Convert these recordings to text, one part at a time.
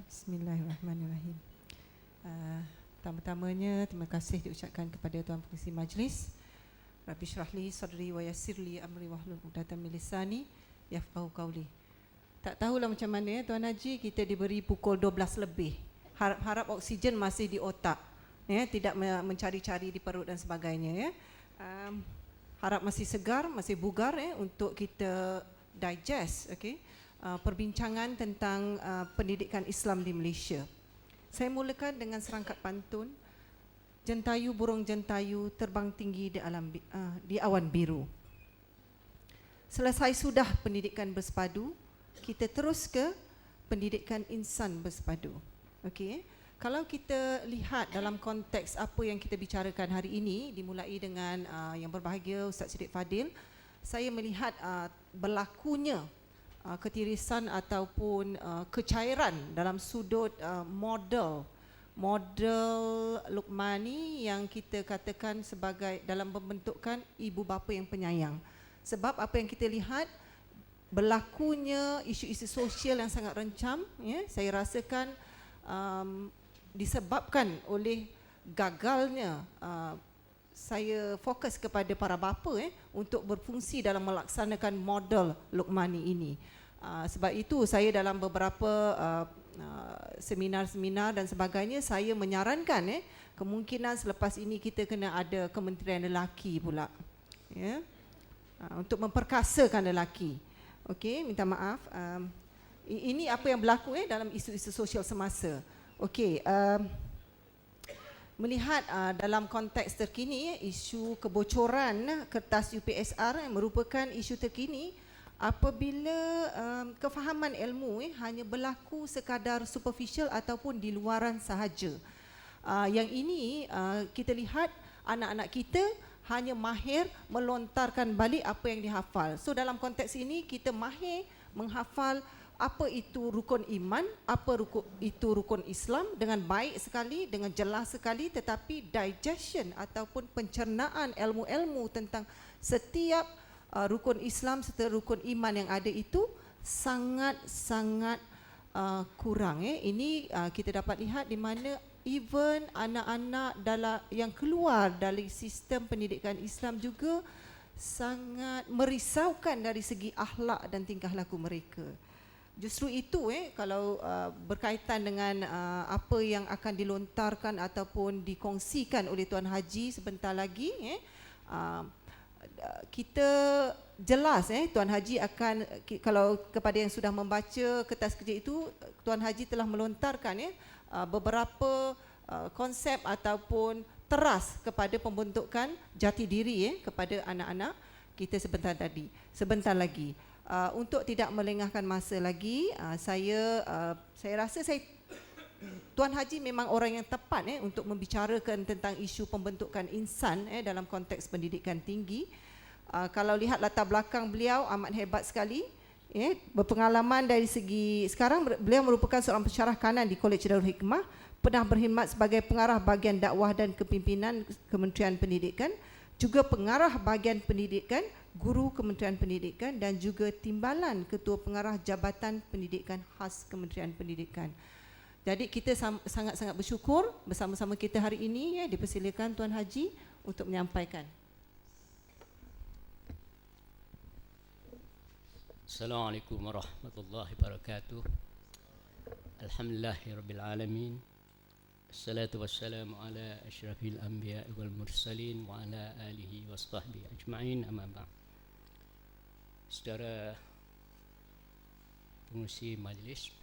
Bismillahirrahmanirrahim. Pertama-tamanya terima kasih diucapkan kepada Tuan Pengerusi Majlis. Rabbi syrahli sadri wa yassirli amri wahlul 'uqdatam min lisani yafqahu qawli. Tak tahulah macam mana Tuan Haji, kita diberi pukul 12 lebih. Harap-harap oksigen masih di otak, tidak mencari-cari di perut dan sebagainya. Harap masih segar, masih bugar untuk kita digest perbincangan tentang pendidikan Islam di Malaysia. Saya mulakan dengan serangkap pantun. Jentayu burung jentayu terbang tinggi di awan biru. Selesai sudah pendidikan bersepadu, kita terus ke pendidikan insan bersepadu. Okey. Kalau kita lihat dalam konteks apa yang kita bicarakan hari ini, dimulai dengan yang berbahagia Ustaz Siddiq Fadil, saya melihat berlakunya ketirisan ataupun kecairan dalam sudut model Luqmani yang kita katakan sebagai dalam pembentukan ibu bapa yang penyayang. Sebab apa yang kita lihat berlakunya isu-isu sosial yang sangat rencam, saya rasakan disebabkan oleh gagalnya saya fokus kepada para bapa untuk berfungsi dalam melaksanakan model Luqmani ini. Sebab itu saya dalam beberapa seminar-seminar dan sebagainya, saya menyarankan kemungkinan selepas ini kita kena ada Kementerian Lelaki pula, untuk memperkasakan lelaki. Okey, minta maaf. Ini apa yang berlaku dalam isu-isu sosial semasa. Okey, melihat dalam konteks terkini, isu kebocoran kertas UPSR merupakan isu terkini apabila kefahaman ilmu hanya berlaku sekadar superficial ataupun di luaran sahaja. Yang ini kita lihat anak-anak kita hanya mahir melontarkan balik apa yang dihafal. So dalam konteks ini kita mahir menghafal apa itu rukun iman, apa itu rukun Islam dengan baik sekali, dengan jelas sekali, tetapi digestion ataupun pencernaan ilmu-ilmu tentang setiap rukun Islam serta rukun iman yang ada itu sangat-sangat kurang. Ini kita dapat lihat di mana even anak-anak yang keluar dari sistem pendidikan Islam juga sangat merisaukan dari segi akhlak dan tingkah laku mereka. Justru itu kalau berkaitan dengan apa yang akan dilontarkan ataupun dikongsikan oleh Tuan Haji sebentar lagi, kita jelas Tuan Haji akan, kalau kepada yang sudah membaca kertas kerja itu, Tuan Haji telah melontarkan beberapa konsep ataupun teras kepada pembentukan jati diri kepada anak-anak kita sebentar lagi. Untuk tidak melengahkan masa lagi, saya rasa Tuan Haji memang orang yang tepat untuk membicarakan tentang isu pembentukan insan dalam konteks pendidikan tinggi. Kalau lihat latar belakang beliau amat hebat sekali, berpengalaman dari segi, sekarang beliau merupakan seorang pensyarah kanan di Kolej Darul Hikmah, pernah berkhidmat sebagai pengarah bahagian dakwah dan kepimpinan Kementerian Pendidikan, juga pengarah bahagian pendidikan, guru Kementerian Pendidikan, dan juga timbalan ketua pengarah Jabatan Pendidikan khas Kementerian Pendidikan. Jadi kita sangat-sangat bersyukur bersama-sama kita hari ini dipersilakan Tuan Haji untuk menyampaikan. Assalamualaikum warahmatullahi wabarakatuh. Alhamdulillahirabbil alamin. Assalatu wassalamu ala asyrafil anbiya wal mursalin wa ala alihi washabbihi ajma'in, amma ba'd. Saudara pengurusi majlis,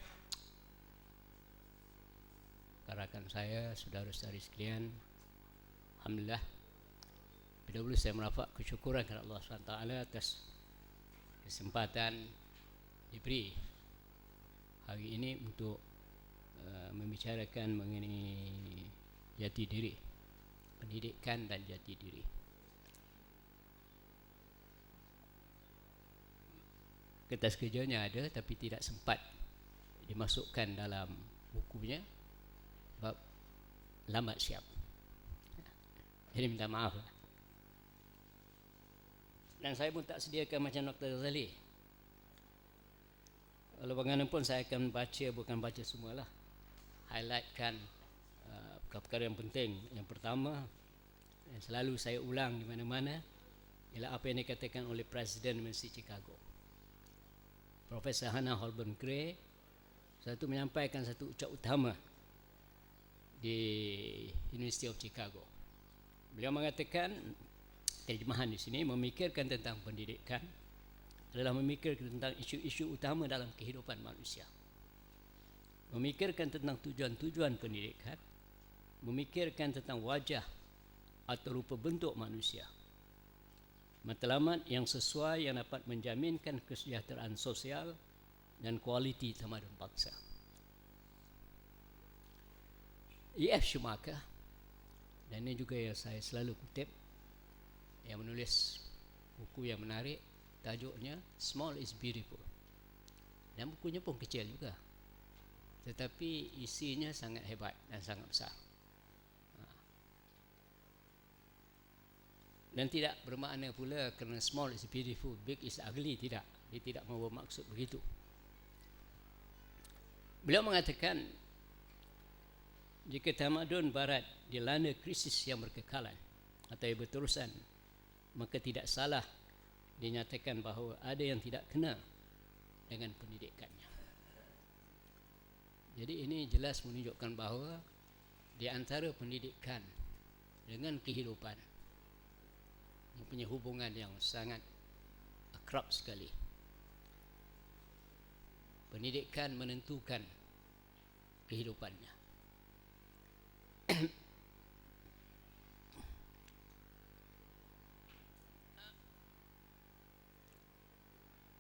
rakan saya, saudara-saudari sekalian, alhamdulillah, bila saya merafak kesyukuran kepada Allah SWT atas kesempatan diberi hari ini untuk membicarakan mengenai jati diri, pendidikan dan jati diri. Kertas kerjanya ada tapi tidak sempat dimasukkan dalam bukunya sebab lambat siap. Jadi minta maaf lah. Dan saya pun tak sediakan macam Dr. Ghazali. Kalau bagaimanapun saya akan baca, bukan baca semualah. highlightkan perkara yang penting. Yang pertama, yang selalu saya ulang di mana-mana, ialah apa yang dikatakan oleh Presiden Universiti Chicago, Profesor Hannah Holborn Gray, satu menyampaikan satu ucap utama di University of Chicago. Beliau mengatakan, terjemahan di sini, memikirkan tentang pendidikan adalah memikirkan tentang isu-isu utama dalam kehidupan manusia. Memikirkan tentang tujuan-tujuan pendidikan, memikirkan tentang wajah atau rupa bentuk manusia, matlamat yang sesuai yang dapat menjaminkan kesejahteraan sosial dan kualiti tamadun bangsa. E.F. Schumacher, dan ini juga yang saya selalu kutip, yang menulis buku yang menarik, tajuknya Small is Beautiful, dan bukunya pun kecil juga, tetapi isinya sangat hebat dan sangat besar. Dan tidak bermakna pula kerana small is beautiful, big is ugly, tidak. Dia tidak mahu bermaksud begitu. Beliau mengatakan, jika tamadun barat dilanda krisis yang berkekalan atau yang berterusan, maka tidak salah dinyatakan bahawa ada yang tidak kena dengan pendidikannya. Jadi ini jelas menunjukkan bahawa di antara pendidikan dengan kehidupan mempunyai hubungan yang sangat akrab sekali. Pendidikan menentukan kehidupannya.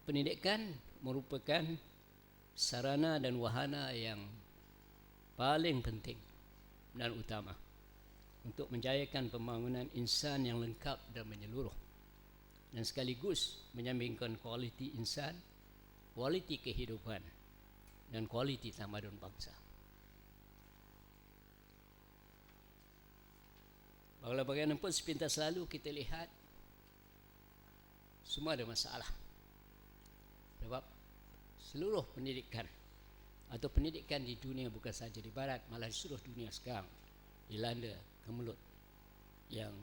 Pendidikan merupakan sarana dan wahana yang paling penting dan utama untuk menjayakan pembangunan insan yang lengkap dan menyeluruh, dan sekaligus menjaminkan kualiti insan, kualiti kehidupan, dan kualiti tamadun bangsa. Walau bagaimanapun sepintas lalu kita lihat semua ada masalah, sebab seluruh pendidikan atau pendidikan di dunia, bukan saja di barat, malah di seluruh dunia sekarang dilanda kemelut yang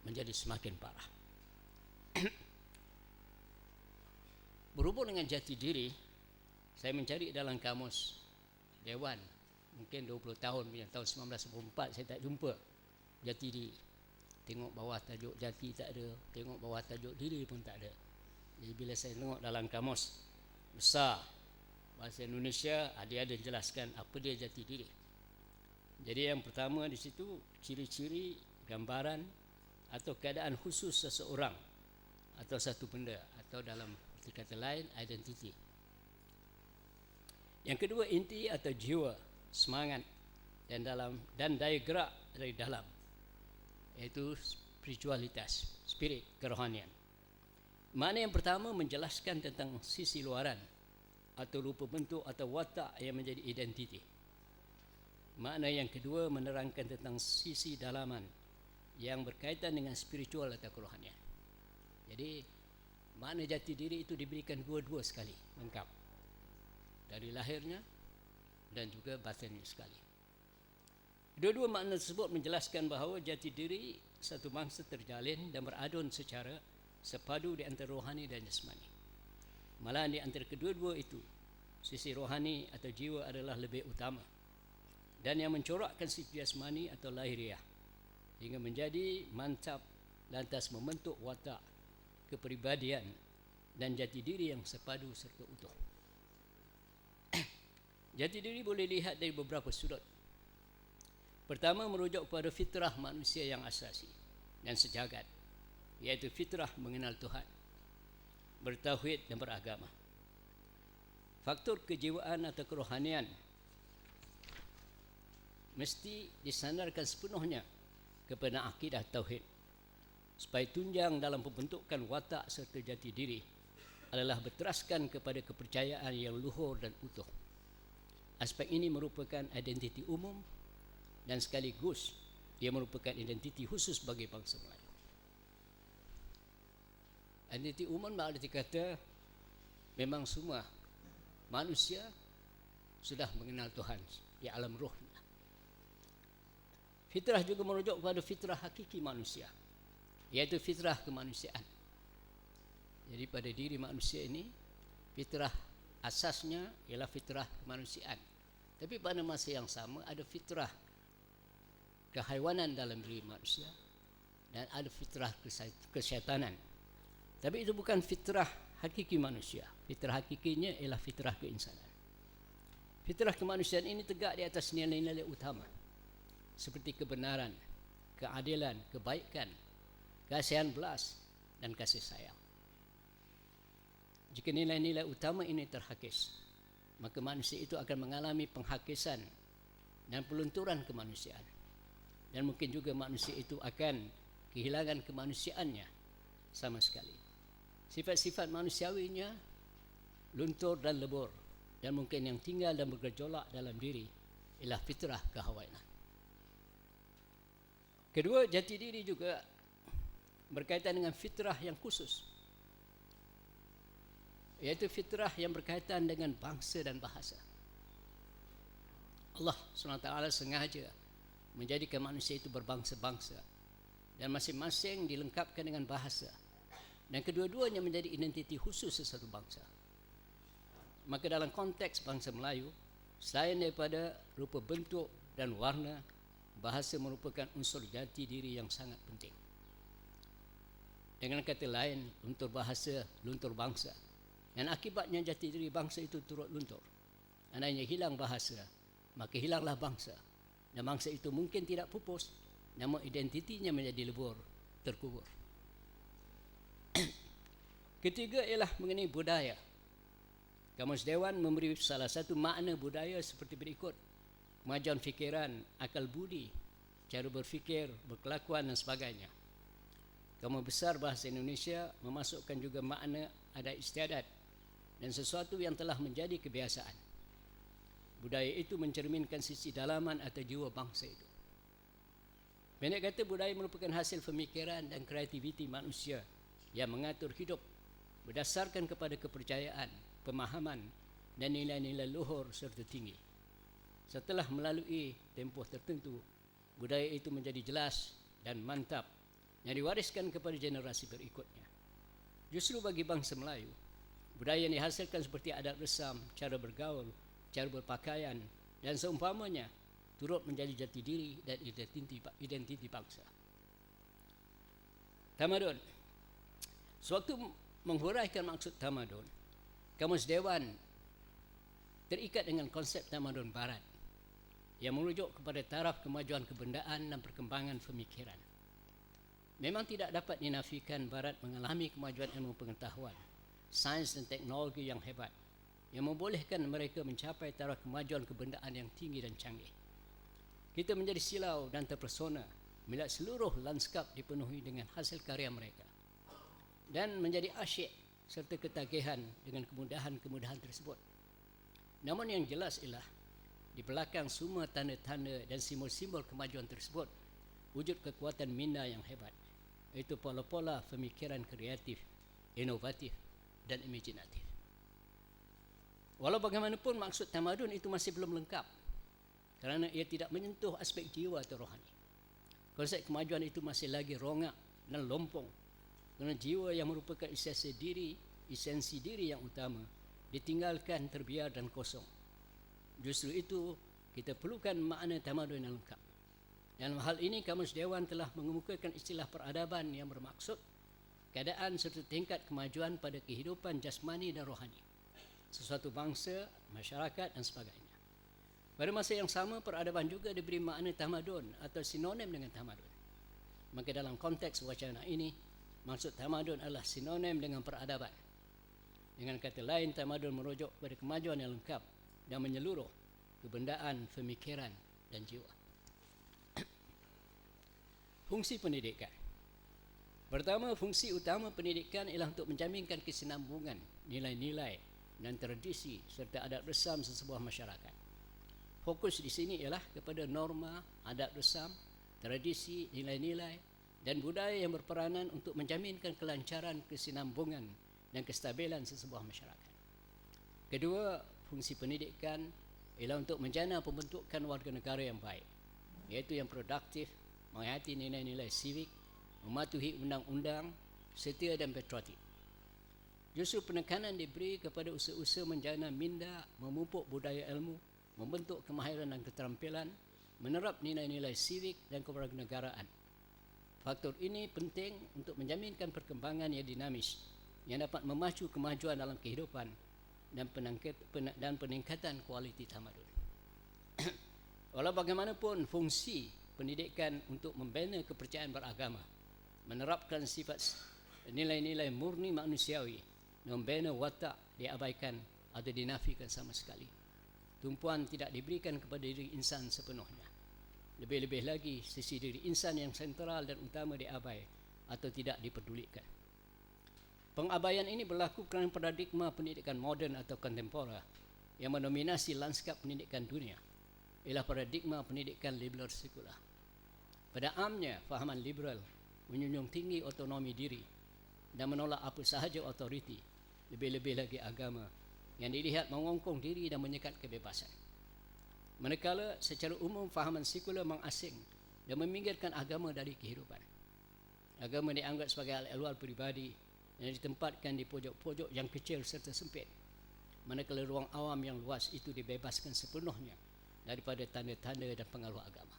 menjadi semakin parah. Berhubung dengan jati diri, saya mencari dalam kamus Dewan, mungkin 20 tahun punya, tahun 1994 saya tak jumpa jati diri. Tengok bawah tajuk jati tak ada, tengok bawah tajuk diri pun tak ada. Jadi bila saya tengok dalam kamus besar bahasa Indonesia, dia ada jelaskan apa dia jati diri. Jadi yang pertama di situ, ciri-ciri, gambaran atau keadaan khusus seseorang atau satu benda, atau dalam kata lain, identiti. Yang kedua, inti atau jiwa, semangat dan daya gerak dari dalam, iaitu spiritualitas, spirit, kerohanian. Makna yang pertama menjelaskan tentang sisi luaran atau rupa bentuk atau watak yang menjadi identiti. Makna yang kedua menerangkan tentang sisi dalaman yang berkaitan dengan spiritual atau kerohanian. Jadi makna jati diri itu diberikan dua-dua sekali, lengkap, dari lahirnya dan juga batinnya sekali. Dua-dua makna tersebut menjelaskan bahawa jati diri satu bangsa terjalin dan beradun secara sepadu di antara rohani dan jasmani. Malah di antara kedua-dua itu, sisi rohani atau jiwa adalah lebih utama, dan yang mencorakkan sisi jasmani atau lahiriah hingga menjadi mantap, lantas membentuk watak, kepribadian dan jati diri yang sepadu serta utuh. Jati diri boleh lihat dari beberapa sudut. Pertama, merujuk kepada fitrah manusia yang asasi dan sejagat, iaitu fitrah mengenal Tuhan, bertauhid dan beragama. Faktor kejiwaan atau kerohanian mesti disandarkan sepenuhnya kepada akidah tauhid, supaya tunjang dalam pembentukan watak serta jati diri adalah berteraskan kepada kepercayaan yang luhur dan utuh. Aspek ini merupakan identiti umum dan sekaligus ia merupakan identiti khusus bagi bangsa Melayu. Identiti umum berarti kata memang semua manusia sudah mengenal Tuhan di alam rohnya. Fitrah juga merujuk kepada fitrah hakiki manusia, yaitu fitrah kemanusiaan. Jadi pada diri manusia ini, fitrah asasnya ialah fitrah kemanusiaan. Tapi pada masa yang sama ada fitrah kehaiwanan dalam diri manusia dan ada fitrah kesyaitanan. Tapi itu bukan fitrah hakiki manusia. Fitrah hakikinya ialah fitrah keinsanan. Fitrah kemanusiaan ini tegak di atas nilai-nilai utama seperti kebenaran, keadilan, kebaikan, kasihan belas, dan kasih sayang. Jika nilai-nilai utama ini terhakis, maka manusia itu akan mengalami penghakisan dan pelunturan kemanusiaan. Dan mungkin juga manusia itu akan kehilangan kemanusiaannya sama sekali. Sifat-sifat manusiawinya luntur dan lebur, dan mungkin yang tinggal dan bergejolak dalam diri ialah fitrah kehawaianan. Kedua, jati diri juga berkaitan dengan fitrah yang khusus, yaitu fitrah yang berkaitan dengan bangsa dan bahasa. Allah SWT sengaja menjadikan manusia itu berbangsa-bangsa dan masing-masing dilengkapkan dengan bahasa, dan kedua-duanya menjadi identiti khusus sesuatu bangsa. Maka dalam konteks bangsa Melayu, selain daripada rupa bentuk dan warna, bahasa merupakan unsur jati diri yang sangat penting. Dengan kata lain, luntur bahasa, luntur bangsa. Dan akibatnya jati diri bangsa itu turut luntur. Andainya hilang bahasa, maka hilanglah bangsa. Dan bangsa itu mungkin tidak pupus, namun identitinya menjadi lebur, terkubur. Ketiga ialah mengenai budaya. Kamus Dewan memberi salah satu makna budaya seperti berikut: kemajuan fikiran, akal budi, cara berfikir, berkelakuan dan sebagainya. Kamus Besar Bahasa Indonesia memasukkan juga makna adat istiadat dan sesuatu yang telah menjadi kebiasaan. Budaya itu mencerminkan sisi dalaman atau jiwa bangsa itu. Pendek kata, budaya merupakan hasil pemikiran dan kreativiti manusia yang mengatur hidup berdasarkan kepada kepercayaan, pemahaman dan nilai-nilai luhur serta tinggi. Setelah melalui tempoh tertentu, budaya itu menjadi jelas dan mantap yang diwariskan kepada generasi berikutnya. Justru bagi bangsa Melayu, budaya yang dihasilkan seperti adat resam, cara bergaul, cara berpakaian dan seumpamanya turut menjadi jati diri dan identiti bangsa. Tamadun. Sewaktu menghuraikan maksud tamadun, Kamus Dewan terikat dengan konsep tamadun barat yang merujuk kepada taraf kemajuan kebendaan dan perkembangan pemikiran. Memang tidak dapat dinafikan barat mengalami kemajuan ilmu pengetahuan, sains dan teknologi yang hebat yang membolehkan mereka mencapai taraf kemajuan kebendaan yang tinggi dan canggih. Kita menjadi silau dan terpesona melihat seluruh lanskap dipenuhi dengan hasil karya mereka dan menjadi asyik serta ketagihan dengan kemudahan-kemudahan tersebut. Namun yang jelas ialah di belakang semua tanda-tanda dan simbol-simbol kemajuan tersebut wujud kekuatan minda yang hebat, iaitu pola-pola pemikiran kreatif, inovatif dan imajinatif. Walau bagaimanapun maksud tamadun itu masih belum lengkap kerana ia tidak menyentuh aspek jiwa atau rohani. Konsep kemajuan itu masih lagi rongak dan lompong kerana jiwa yang merupakan esensi diri yang utama ditinggalkan terbiar dan kosong. Justru itu kita perlukan makna tamadun yang lengkap. Dalam hal ini Kamus Dewan telah mengemukakan istilah peradaban yang bermaksud keadaan serta tingkat kemajuan pada kehidupan jasmani dan rohani sesuatu bangsa, masyarakat dan sebagainya. Pada masa yang sama, peradaban juga diberi makna tamadun atau sinonim dengan tamadun. Maka dalam konteks wacana ini, maksud tamadun adalah sinonim dengan peradaban. Dengan kata lain, tamadun merujuk pada kemajuan yang lengkap dan menyeluruh kebendaan, pemikiran dan jiwa. Fungsi pendidikan. Pertama, fungsi utama pendidikan ialah untuk menjaminkan kesinambungan nilai-nilai dan tradisi serta adat resam sesebuah masyarakat. Fokus di sini ialah kepada norma, adat resam, tradisi, nilai-nilai dan budaya yang berperanan untuk menjaminkan kelancaran, kesinambungan dan kestabilan sesebuah masyarakat. Kedua, fungsi pendidikan ialah untuk menjana pembentukan warga negara yang baik, iaitu yang produktif, menghayati nilai-nilai sivik, mematuhi undang-undang, setia dan patriotik. Justru penekanan diberi kepada usaha-usaha menjana minda, memupuk budaya ilmu, membentuk kemahiran dan keterampilan, menerap nilai-nilai sivik dan kewarganegaraan. Faktor ini penting untuk menjaminkan perkembangan yang dinamis, yang dapat memacu kemajuan dalam kehidupan dan peningkatan kualiti tamadun. Walau bagaimanapun fungsi pendidikan untuk membina kepercayaan beragama, menerapkan sifat nilai-nilai murni manusiawi, membina watak diabaikan atau dinafikan sama sekali. Tumpuan tidak diberikan kepada diri insan sepenuhnya. Lebih-lebih lagi sisi diri insan yang sentral dan utama diabai atau tidak dipedulikan. Pengabaian ini berlaku kerana paradigma pendidikan moden atau kontemporer yang mendominasi lanskap pendidikan dunia ialah paradigma pendidikan liberal sekular. Pada amnya, fahaman liberal menjunjung tinggi otonomi diri dan menolak apa sahaja otoriti, lebih-lebih lagi agama yang dilihat mengongkong diri dan menyekat kebebasan. Manakala secara umum fahaman sekular mengasing dan meminggirkan agama dari kehidupan. Agama dianggap sebagai hal-ehwal peribadi yang ditempatkan di pojok-pojok yang kecil serta sempit, manakala ruang awam yang luas itu dibebaskan sepenuhnya daripada tanda-tanda dan pengaruh agama.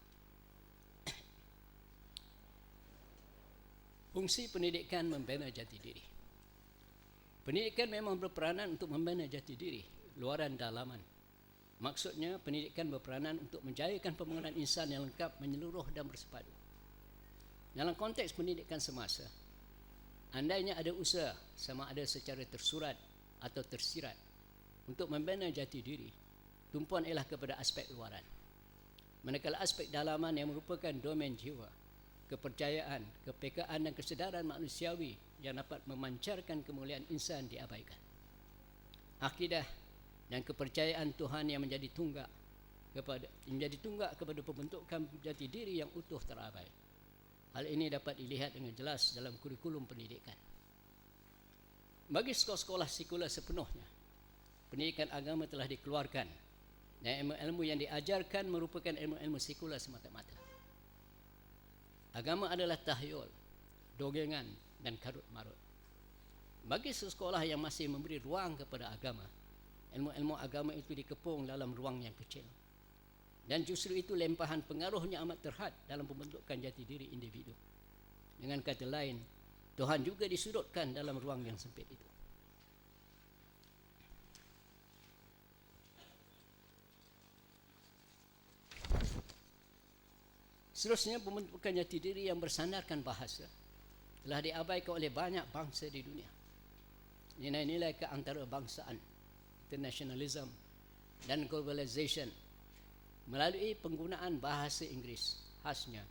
Fungsi pendidikan membina jati diri. Pendidikan memang berperanan untuk membina jati diri, luaran dalaman. Maksudnya, pendidikan berperanan untuk menjayakan pembangunan insan yang lengkap, menyeluruh dan bersepadu. Dalam konteks pendidikan semasa, andainya ada usaha, sama ada secara tersurat atau tersirat, untuk membina jati diri, tumpuan ialah kepada aspek luaran. Manakala aspek dalaman yang merupakan domain jiwa, kepercayaan, kepekaan dan kesedaran manusiawi yang dapat memancarkan kemuliaan insan diabaikan. Akidah dan kepercayaan Tuhan yang menjadi tunggak kepada pembentukan jati diri yang utuh terabai. Hal ini dapat dilihat dengan jelas dalam kurikulum pendidikan. Bagi sekolah-sekolah sekular sepenuhnya, pendidikan agama telah dikeluarkan dan ilmu-ilmu yang diajarkan merupakan ilmu-ilmu sekular semata-mata. Agama adalah tahyul, dogengan dan karut-marut. Bagi sekolah yang masih memberi ruang kepada agama, ilmu-ilmu agama itu dikepung dalam ruang yang kecil. Dan justru itu lempahan pengaruhnya amat terhad dalam pembentukan jati diri individu. Dengan kata lain, Tuhan juga disudutkan dalam ruang yang sempit itu. Seterusnya, pembentukan jati diri yang bersandarkan bahasa telah diabaikan oleh banyak bangsa di dunia. Nilai-nilai keantarabangsaan, internationalism dan globalization melalui penggunaan bahasa Inggeris khasnya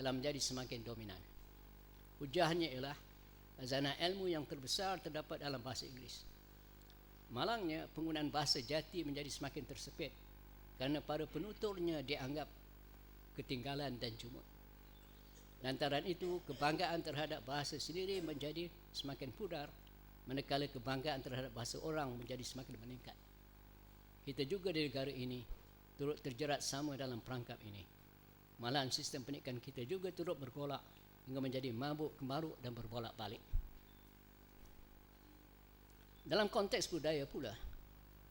telah menjadi semakin dominan. Hujahnya ialah khazanah ilmu yang terbesar terdapat dalam bahasa Inggeris. Malangnya penggunaan bahasa jati menjadi semakin tersepit kerana para penuturnya dianggap ketinggalan dan jumut. Lantaran itu, kebanggaan terhadap bahasa sendiri menjadi semakin pudar, manakala kebanggaan terhadap bahasa orang menjadi semakin meningkat. Kita juga di negara ini turut terjerat sama dalam perangkap ini. Malahan sistem pendidikan kita juga turut bergolak hingga menjadi mabuk kemaruk dan berbolak-balik. Dalam konteks budaya pula,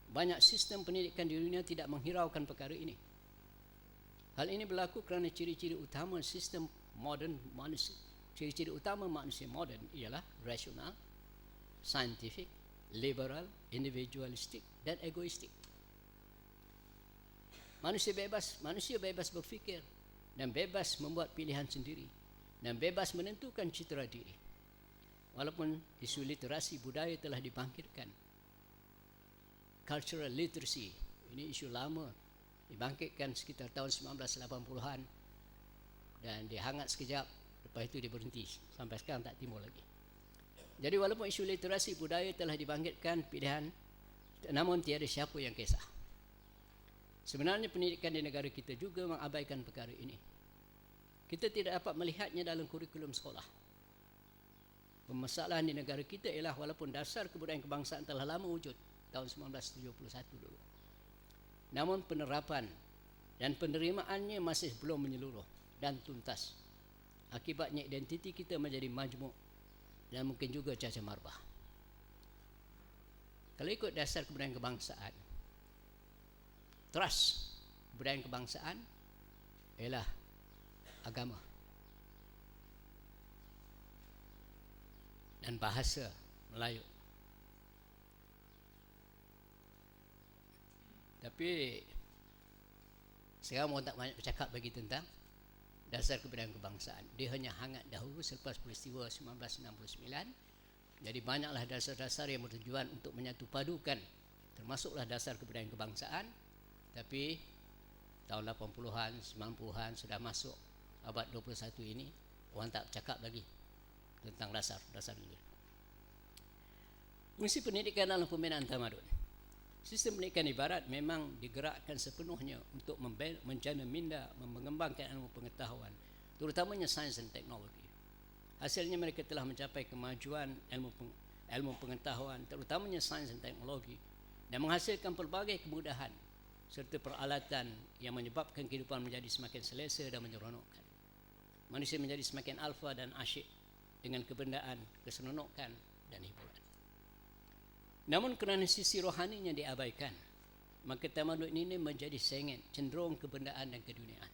banyak sistem pendidikan di dunia tidak menghiraukan perkara ini. Hal ini berlaku kerana ciri-ciri utama sistem moden manusia. Ciri-ciri utama manusia moden ialah rasional, saintifik, liberal, individualistik dan egoistik. Manusia bebas berfikir dan bebas membuat pilihan sendiri dan bebas menentukan citra diri. Walaupun isu literasi budaya telah dibangkitkan, cultural literacy, ini isu lama, dibangkitkan sekitar tahun 1980-an dan dihangat sekejap, lepas itu dia berhenti, sampai sekarang tak timbul lagi. Jadi walaupun isu literasi budaya telah dibangkitkan pilihan, namun tiada siapa yang kisah. Sebenarnya pendidikan di negara kita juga mengabaikan perkara ini. Kita tidak dapat melihatnya dalam kurikulum sekolah. Permasalahan di negara kita ialah walaupun dasar kebudayaan kebangsaan telah lama wujud tahun 1971 dulu. namun penerapan dan penerimaannya masih belum menyeluruh dan tuntas. Akibatnya identiti kita menjadi majmuk dan mungkin juga cacat marbah. Kalau ikut dasar kebudayaan kebangsaan, trust kebudayaan kebangsaan ialah agama dan bahasa Melayu. Tapi sekarang orang tak banyak bercakap bagi tentang dasar kebudayaan kebangsaan. Dia hanya hangat dahulu selepas peristiwa 1969. Jadi banyaklah dasar-dasar yang bertujuan untuk menyatu padukan, termasuklah dasar kebudayaan kebangsaan. Tapi tahun 80-an, 90-an sudah masuk abad 21 ini, orang tak bercakap lagi tentang dasar-dasar ini. Fungsi pendidikan dalam pembinaan tamadun. Sistem pendidikan di barat memang digerakkan sepenuhnya untuk menjana minda, mengembangkan ilmu pengetahuan, terutamanya sains dan teknologi. Hasilnya mereka telah mencapai kemajuan ilmu pengetahuan, terutamanya sains dan teknologi, dan menghasilkan pelbagai kemudahan serta peralatan yang menyebabkan kehidupan menjadi semakin selesa dan menyeronokkan. Manusia menjadi semakin alfa dan asyik dengan kebendaan, keseronokan dan hiburan. Namun kerana sisi rohaninya diabaikan, maka tamadun ini menjadi sengit, cenderung kebendaan dan keduniaan.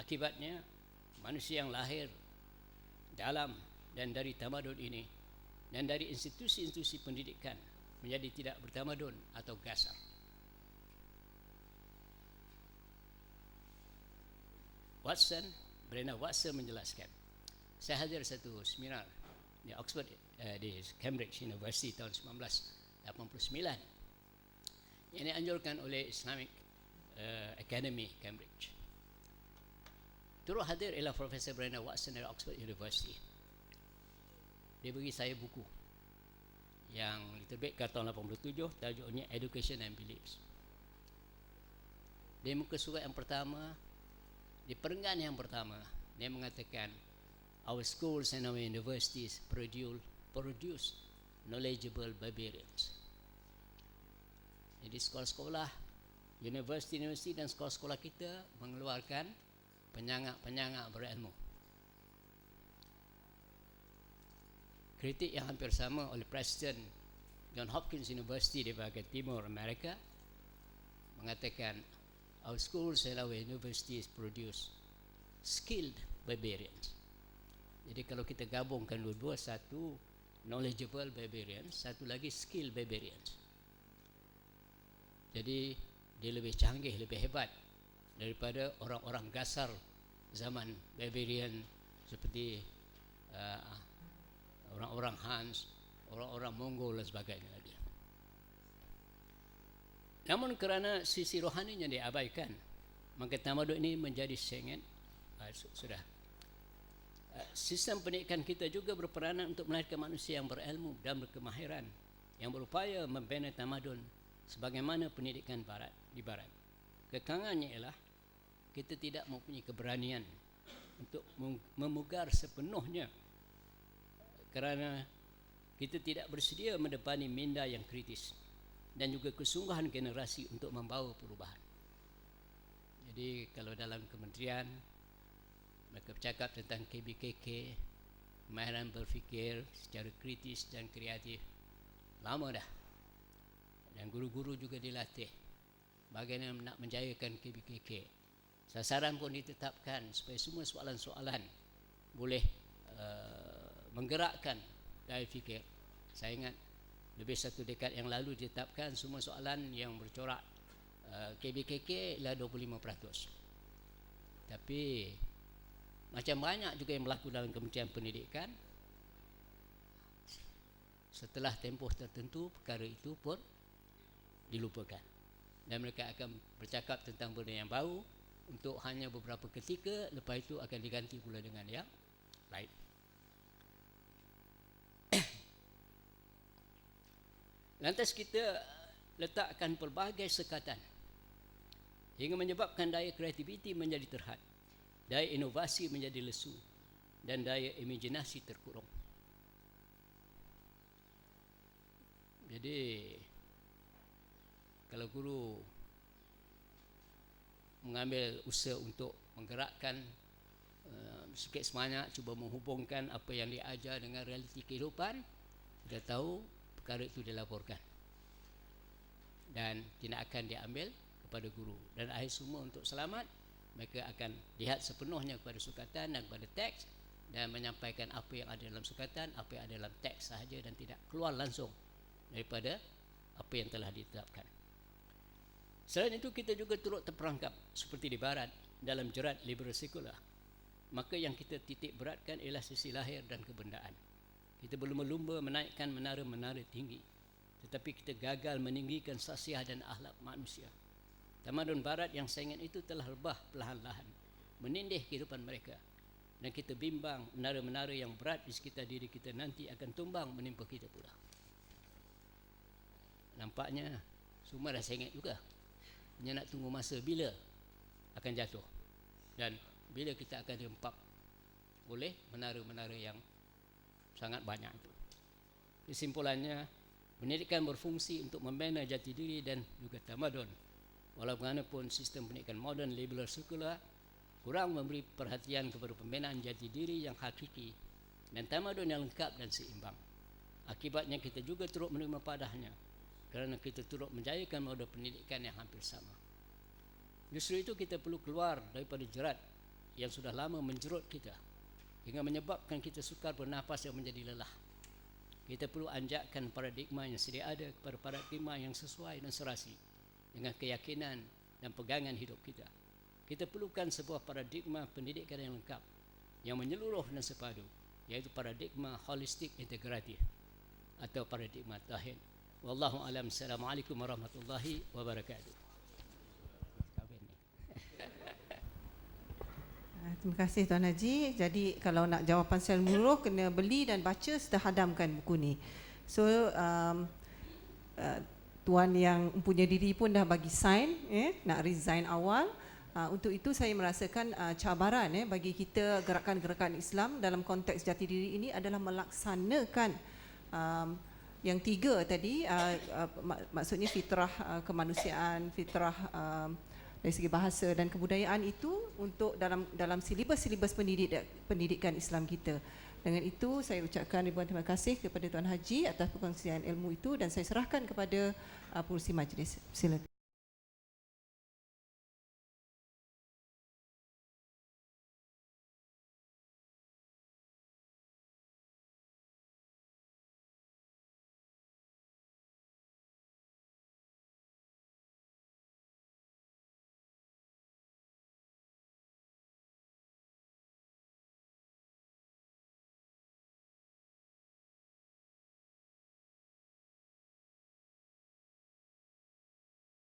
Akibatnya, manusia yang lahir dalam dan dari tamadun ini dan dari institusi-institusi pendidikan menjadi tidak bertamadun atau gasar. Bernard Watson menjelaskan, saya hadir satu seminar di Oxford, di Cambridge University tahun 1989 yang dianjurkan oleh Islamic Academy Cambridge. Turut hadir ialah Profesor Bernard Watson dari Oxford University. Dia bagi saya buku yang diterbitkan tahun 87, tajuknya Education and Beliefs. Di muka surat yang pertama, di perenggan yang pertama, dia mengatakan, our schools and our universities produce knowledgeable barbarians. Jadi sekolah-sekolah, universiti dan sekolah-sekolah kita mengeluarkan penyangak-penyangak berilmu. Kritik yang hampir sama oleh Preston John Hopkins University di bahagian timur Amerika mengatakan, our schools and our universities produce skilled barbarians. Jadi kalau kita gabungkan dua-dua, satu knowledgeable barbarians, satu lagi skill barbarians. Jadi dia lebih canggih, lebih hebat daripada orang-orang gasar zaman barbarian seperti orang-orang Hans, orang-orang Mongol dan sebagainya lagi. Namun kerana sisi rohaninya diabaikan, maka tamadun ini menjadi sengit. Sudah. Sistem pendidikan kita juga berperanan untuk melahirkan manusia yang berilmu dan berkemahiran, yang berupaya membina tamadun sebagaimana pendidikan di barat. Kekangannya ialah kita tidak mempunyai keberanian untuk memugar sepenuhnya kerana kita tidak bersedia mendepani minda yang kritis dan juga kesungguhan generasi untuk membawa perubahan. Jadi kalau dalam kementerian mereka bercakap tentang KBKK, kemahiran berfikir secara kritis dan kreatif, lama dah. Dan guru-guru juga dilatih bagaimana nak menjayakan KBKK. Sasaran pun ditetapkan supaya semua soalan-soalan boleh menggerakkan daya fikir. Saya ingat lebih satu dekad yang lalu ditetapkan semua soalan yang bercorak KBKK ialah 25%. Tapi macam banyak juga yang berlaku dalam Kementerian Pendidikan, setelah tempoh tertentu perkara itu pun dilupakan dan mereka akan bercakap tentang benda yang baru untuk hanya beberapa ketika, lepas itu akan diganti pula dengan yang lain. Lantas kita letakkan pelbagai sekatan hingga menyebabkan daya kreativiti menjadi terhad, daya inovasi menjadi lesu, dan daya imajinasi terkurung. Jadi kalau guru mengambil usaha untuk menggerakkan sikit sebanyak, cuba menghubungkan apa yang diajar dengan realiti kehidupan, kita tahu perkara itu dilaporkan dan tidak akan diambil kepada guru, dan akhir semua untuk selamat mereka akan lihat sepenuhnya kepada sukatan dan kepada teks dan menyampaikan apa yang ada dalam sukatan, apa yang ada dalam teks sahaja, dan tidak keluar langsung daripada apa yang telah ditetapkan. Selain itu, kita juga turut terperangkap seperti di barat dalam jerat liberal sekular. Maka yang kita titik beratkan ialah sisi lahir dan kebendaan. Kita berlumba-lumba menaikkan menara-menara tinggi, tetapi kita gagal meninggikan sasiah dan akhlak manusia. Tamadun barat yang saingan itu telah rebah perlahan-lahan, menindih kehidupan mereka, dan kita bimbang menara-menara yang berat di sekitar diri kita nanti akan tumbang menimpa kita pula. Nampaknya semua dah saingan juga. Hanya nak tunggu masa bila akan jatuh dan bila kita akan dirempak oleh menara-menara yang sangat banyak itu. Kesimpulannya, pendidikan berfungsi untuk membina jati diri dan juga tamadun. Walaupun sistem pendidikan moden liberal sekular kurang memberi perhatian kepada pembinaan jati diri yang hakiki dan tamadun yang lengkap dan seimbang. Akibatnya kita juga turut menerima padahnya kerana kita turut menjayakan model pendidikan yang hampir sama. Justru itu kita perlu keluar daripada jerat yang sudah lama menjerut kita hingga menyebabkan kita sukar bernafas dan menjadi lelah. Kita perlu anjakkan paradigma yang sedia ada kepada paradigma yang sesuai dan serasi dengan keyakinan dan pegangan hidup kita. Kita perlukan sebuah paradigma pendidikan yang lengkap, yang menyeluruh dan sepadu, iaitu paradigma holistik integratif atau paradigma tauhid. Wallahu alam. Assalamualaikum warahmatullahi wabarakatuh. Terima kasih Tuan Haji. Jadi kalau nak jawapan secara menyeluruh, kena beli dan baca serta hadamkan buku ni. So Tuan yang mempunyai diri pun dah bagi sign nak resign awal. Untuk itu saya merasakan cabaran bagi kita gerakan-gerakan Islam dalam konteks jati diri ini adalah melaksanakan yang tiga tadi, maksudnya fitrah kemanusiaan, fitrah dari segi bahasa dan kebudayaan itu untuk dalam silibus pendidikan Islam kita. Dengan itu saya ucapkan ribuan terima kasih kepada Tuan Haji atas perkongsian ilmu itu dan saya serahkan kepada pengerusi majlis. Silakan.